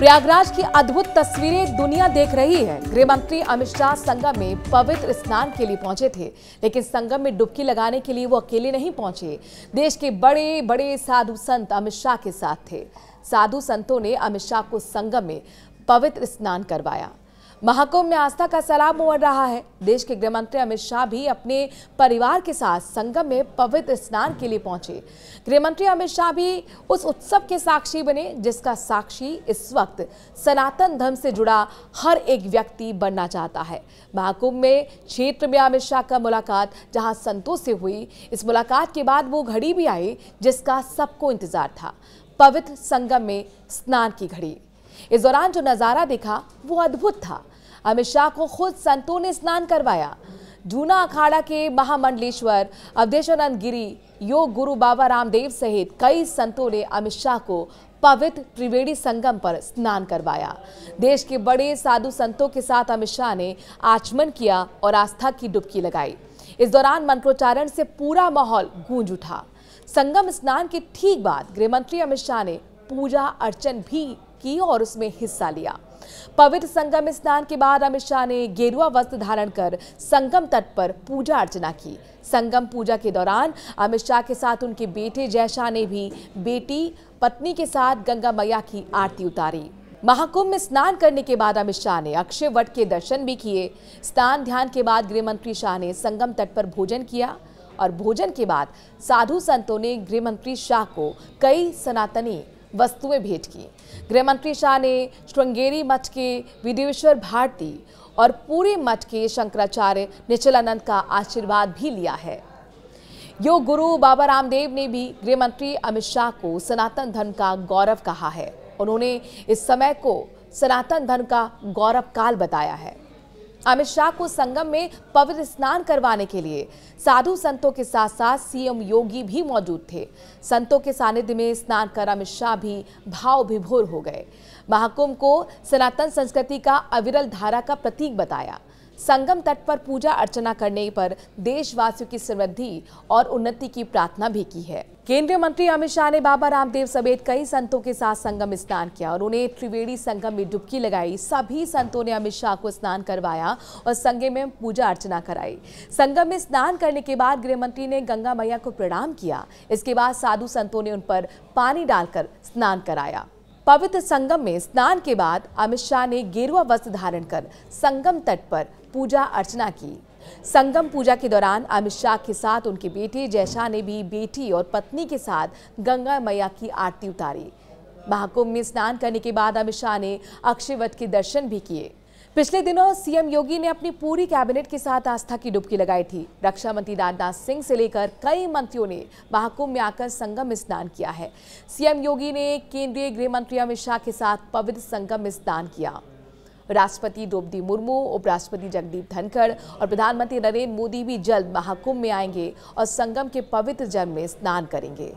प्रयागराज की अद्भुत तस्वीरें दुनिया देख रही है। गृह मंत्री अमित शाह संगम में पवित्र स्नान के लिए पहुंचे थे, लेकिन संगम में डुबकी लगाने के लिए वो अकेले नहीं पहुंचे। देश के बड़े बड़े साधु संत अमित शाह के साथ थे। साधु संतों ने अमित शाह को संगम में पवित्र स्नान करवाया। महाकुंभ में आस्था का सैलाब उमड़ रहा है। देश के गृह मंत्री अमित शाह भी अपने परिवार के साथ संगम में पवित्र स्नान के लिए पहुंचे। गृह मंत्री अमित शाह भी उस उत्सव के साक्षी बने, जिसका साक्षी इस वक्त सनातन धर्म से जुड़ा हर एक व्यक्ति बनना चाहता है। महाकुंभ में क्षेत्र में अमित शाह का मुलाकात जहां संतों से हुई, इस मुलाकात के बाद वो घड़ी भी आई जिसका सबको इंतजार था, पवित्र संगम में स्नान की घड़ी। इस दौरान जो नजारा दिखा वो अद्भुत था। अमित शाह को खुद संतों ने स्नान करवाया। जूना अखाड़ा के महामंडलेश्वर अवधेशानंद गिरी, योग गुरु बाबा रामदेव सहित कई संतों ने अमित शाह को पवित्र त्रिवेणी संगम पर स्नान करवाया। देश के बड़े साधु संतों के साथ अमित शाह ने आचमन किया और आस्था की डुबकी लगाई। इस दौरान मंत्रोच्चारण से पूरा माहौल गूंज उठा। संगम स्नान के ठीक बाद गृह मंत्री अमित शाह ने पूजा अर्चन भी की और उसमें हिस्सा लिया। पवित्र संगम स्नान के बाद अमित शाह ने गेरुआ वस्त्र धारण कर संगम तट पर पूजा अर्चना की। संगम पूजा के दौरान अमित शाह के साथ उनके बेटे जय शाह ने भी बेटी पत्नी के साथ गंगा मैया की आरती उतारी। महाकुंभ में स्नान करने के बाद अमित शाह ने अक्षय वट के दर्शन भी किए। स्नान ध्यान के बाद गृह मंत्री शाह ने संगम तट पर भोजन किया और भोजन के बाद साधु संतों ने गृह मंत्री शाह को कई सनातनी वस्तुएं भेंट की। गृह मंत्री शाह ने श्रृंगेरी मठ के विदेश्वर भारती और पूरे मठ के शंकराचार्य निचलानंद का आशीर्वाद भी लिया है। योग गुरु बाबा रामदेव ने भी गृह मंत्री अमित शाह को सनातन धर्म का गौरव कहा है। उन्होंने इस समय को सनातन धर्म का गौरव काल बताया है। अमित शाह को संगम में पवित्र स्नान करवाने के लिए साधु संतों के साथ साथ सीएम योगी भी मौजूद थे। संतों के सानिध्य में स्नान कर अमित शाह भी भाव विभोर हो गए। महाकुंभ को सनातन संस्कृति का अविरल धारा का प्रतीक बताया। संगम तट पर पूजा अर्चना करने पर देशवासियों की समृद्धि और उन्नति की प्रार्थना भी की है। केंद्रीय मंत्री अमित शाह ने बाबा रामदेव समेत कई संतों के साथ संगम स्नान किया और उन्हें त्रिवेणी संगम में डुबकी लगाई। सभी संतों ने अमित शाह को स्नान करवाया और संगम में पूजा अर्चना कराई। संगम में स्नान करने के बाद गृह मंत्री ने गंगा मैया को प्रणाम किया। इसके बाद साधु संतों ने उन पर पानी डालकर स्नान कराया। पवित्र संगम में स्नान के बाद अमित शाह ने गेरुआ वस्त्र धारण कर संगम तट पर पूजा अर्चना की। संगम पूजा के दौरान अमित शाह के साथ उनके बेटे जय शाह ने भी बेटी और पत्नी के साथ गंगा मैया की आरती उतारी। महाकुंभ में स्नान करने के बाद अमित शाह ने अक्षय वट के दर्शन भी किए। पिछले दिनों सीएम योगी ने अपनी पूरी कैबिनेट के साथ आस्था की डुबकी लगाई थी। रक्षा मंत्री राजनाथ सिंह से लेकर कई मंत्रियों ने महाकुंभ में आकर संगम में स्नान किया है। सीएम योगी ने केंद्रीय गृह मंत्री अमित शाह के साथ पवित्र संगम में स्नान किया। राष्ट्रपति द्रौपदी मुर्मू, उपराष्ट्रपति जगदीप धनखड़ और प्रधानमंत्री नरेंद्र मोदी भी जल्द महाकुंभ में आएंगे और संगम के पवित्र जल में स्नान करेंगे।